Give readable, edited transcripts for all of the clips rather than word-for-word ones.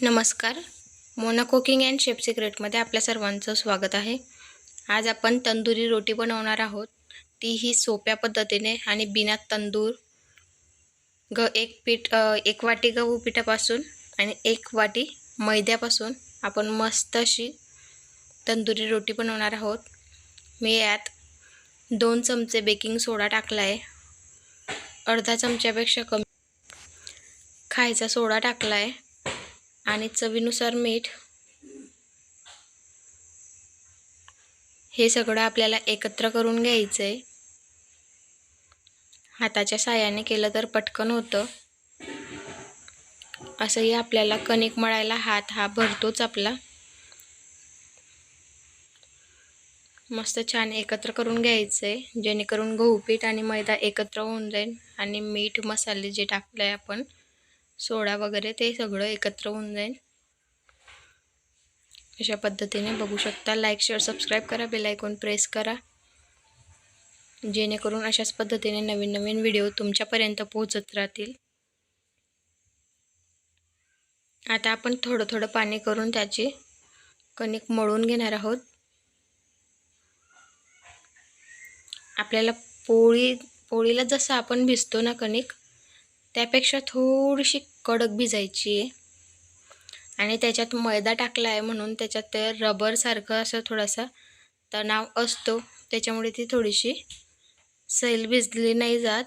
नमस्कार. Mona cooking and chef सिक्रेटमध्ये आपल्या सर्वांचं स्वागत आहे. आज आपण तंदुरी रोटी बनवणार आहोत. तीही सोप्या पद्धतीने आणि बिना तंदूर. एक वाटी गहू पिठापासून आणि 1 वाटी मैद्यापासून आपण मस्त अशी तंदुरी रोटी बनवणार आहोत. मी यात 2 चमचे बेकिंग सोडा टाकला आहे, अर्धा चमच्यापेक्षा कमी खायचा सोडा टाकला आहे आणि चवीनुसार मीठ. हे सगळं आपल्याला एकत्र करून घ्यायचं आहे. हाताच्या साहाय्याने केलं तर पटकन होतं. असंही आपल्याला कणिक मळायला हात हा भरतोच आपला. मस्त छान एकत्र करून घ्यायचं आहे, जेणेकरून गहू पीठ आणि मैदा एकत्र होऊन जाईल आणि मीठ मसाले जे टाकले आपण, सोडा वगैरे, ते सगळं एकत्र होऊन जाईल. अशा पद्धतीने बघू शकता. लाईक, शेअर, सबस्क्राईब करा, बेल आयकॉन प्रेस करा, जेणेकरून अशाच पद्धतीने नवीन नवीन व्हिडिओ तुमच्यापर्यंत पोहोचत राहतील. आता आपण थोडं थोडं पाणी करून त्याची कणिक मळून घेणार आहोत. आपल्याला पोळीला जसं आपण भिजतो ना कणिक, त्यापेक्षा थोडीशी कडक भिजायची आहे. आणि त्याच्यात मैदा टाकला आहे म्हणून त्याच्यात ते रबरसारखं असं थोडासा तणाव असतो, त्याच्यामुळे ती थोडीशी सैल भिजली नाही जात,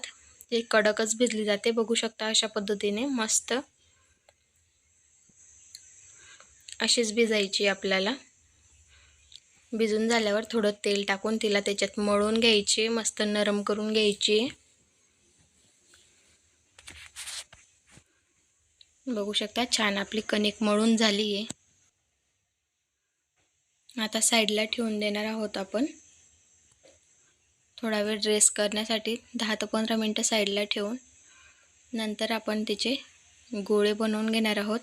ती कडकच भिजली जाते. बघू शकता अशा पद्धतीने मस्त अशीच भिजायची आपल्याला. भिजून झाल्यावर थोडं तेल टाकून तिला त्याच्यात मळून घ्यायची, मस्त नरम करून घ्यायची. बघू शकता छान आपली कणिक मळून झाली आहे. आता साईडला ठेवून देणार आहोत आपण. थोडा वेळ रेस्ट करण्यासाठी 10 ते 15 मिनटं साईडला ठेवून नंतर आपण तिचे गोळे बनवून घेणार आहोत.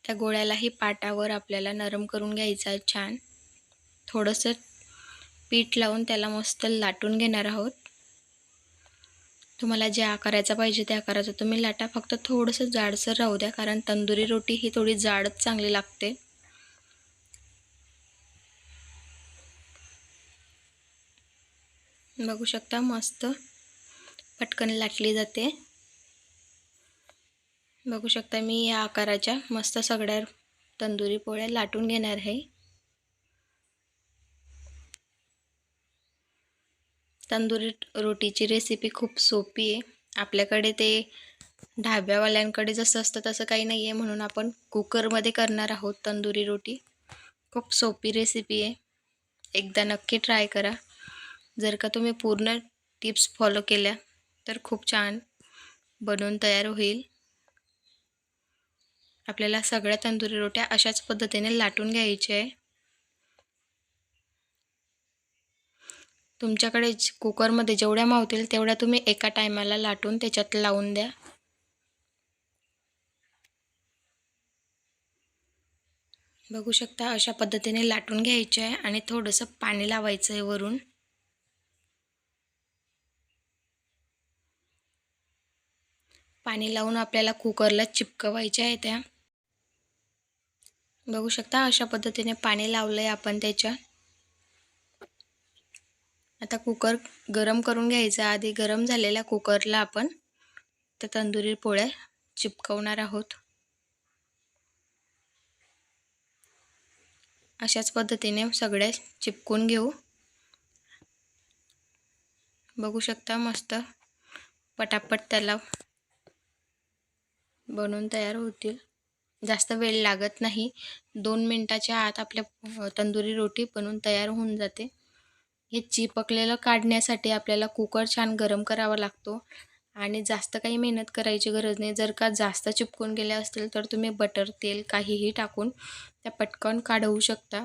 त्या गोळ्यालाही पाटावर आपल्याला नरम करून घ्यायचा आहे छान. थोडंसं पीठ लावून त्याला मस्त लाटून घेणार आहोत. तुम्हाला ज्या आकाराचा पाहिजे त्या आकाराचा तुम्ही लाटा, फक्त थोडंसं जाडसर राहू द्या, कारण तंदुरी रोटी ही थोडी जाडच चांगली लागते. बघू शकता मस्त पटकन लाटली जाते. बघू शकता मी या आकाराच्या मस्त सगळ्या तंदुरी पोळ्या लाटून घेणार आहे. तंदुरी रोटीची रेसिपी खूप सोपी आहे. आपल्याकडे ते ढाब्यावाल्यांकडे जसं असतं तसं काही नाही आहे, म्हणून आपण कुकरमध्ये करणार आहोत तंदुरी रोटी. खूप सोपी रेसिपी आहे, एकदा नक्की ट्राय करा. जर का तुम्ही पूर्ण टिप्स फॉलो केल्या तर खूप छान बनवून तयार होईल. आपल्याला सगळ्या तंदुरी रोट्या अशाच पद्धतीने लाटून घ्यायच्या आहे. तुमच्याकडे कुकरमध्ये जेवढ्या मावतील तेवढ्या तुम्ही एका टायमाला लाटून त्याच्यात लावून द्या. बघू शकता अशा पद्धतीने लाटून घ्यायचे आहे आणि थोडंसं पाणी लावायचं आहे वरून. पाणी लावून आपल्याला कुकरला चिपकवायच्या आहे त्या. बघू शकता अशा पद्धतीने पाणी लावलंय आपण त्याच्या. आता कुकर गरम करून घ्यायचा. आधी गरम झालेल्या कुकरला आपण त्या तंदुरी पोळ्या चिपकवणार आहोत. अशाच पद्धतीने सगळ्या चिपकून घेऊ. बघू शकता मस्त पटापट त्याला बनवून तयार होतील. जास्त वेळ लागत नाही, 2 मिनिटाच्या आत आपल्या तंदुरी रोटी बनवून तयार होऊन जाते. हे चिपकलेलं काढण्यासाठी आपल्याला कुकर छान गरम करावा लागतो आणि जास्त काही मेहनत करायची गरज नाही. जर का जास्त चिपकून गेले असतील तर तुम्ही बटर, तेल काहीही टाकून त्या पटकन काढवू शकता.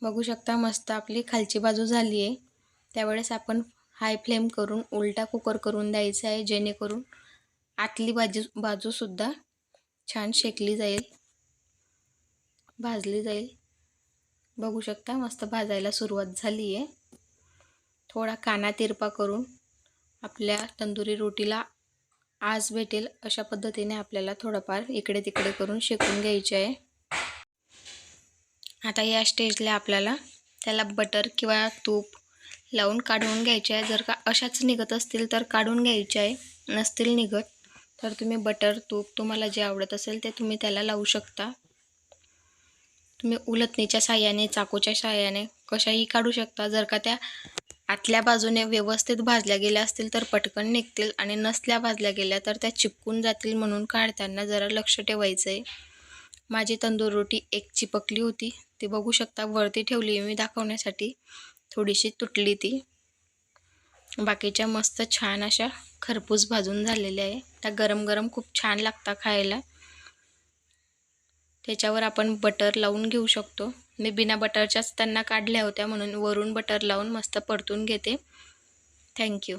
बघू शकता मस्त आपली खालची बाजू झाली आहे. त्यावेळेस आपण हाय फ्लेम करून उलटा कुकर करून द्यायचा आहे, जेणेकरून आतली बाजूसुद्धा छान शेकली जाईल, भाजली जाईल. बघू शकता मस्त भाजायला सुरुवात झाली आहे. थोडा काना तिरपा करून आपल्या तंदुरी रोटीला आज भेटेल अशा पद्धतीने आपल्याला थोडंफार इकडे तिकडे करून शेकून घ्यायचे आहे. आता या स्टेजला आपल्याला त्याला बटर किंवा तूप लावून काढून घ्यायचे आहे. जर का अशाच निघत असतील तर काढून घ्यायचे आहे, नसतील निघत तर तुम्ही बटर तूप तुम्हाला जे आवडत असेल ते तुम्ही त्याला लावू शकता. तुम्ही उलटणीच्या साह्याने चाकूच्या साह्याने कशाही काढू शकता. जर का त्या आतल्या बाजूने व्यवस्थित भाजल्या गेल्या असतील तर पटकन निघतील आणि नसल्या भाजल्या गेल्या तर त्या चिपकून जातील, म्हणून काढताना जरा लक्ष ठेवायचं आहे. माझी तंदूर रोटी एक चिपकली होती, ती बघू शकता वरती ठेवली मी दाखवण्यासाठी, थोडीशी तुटली ती. बाकीच्या मस्त छान अशा खरपूस भाजून झालेल्या आहे. त्या गरम गरम खूप छान लागतात खायला. त्याच्यावर आपण बटर लावून घेऊ शकतो. मी बिना बटरच्याच त्यांना काढल्या होत्या म्हणून वरून बटर लावून मस्त परतून घेते. थँक्यू.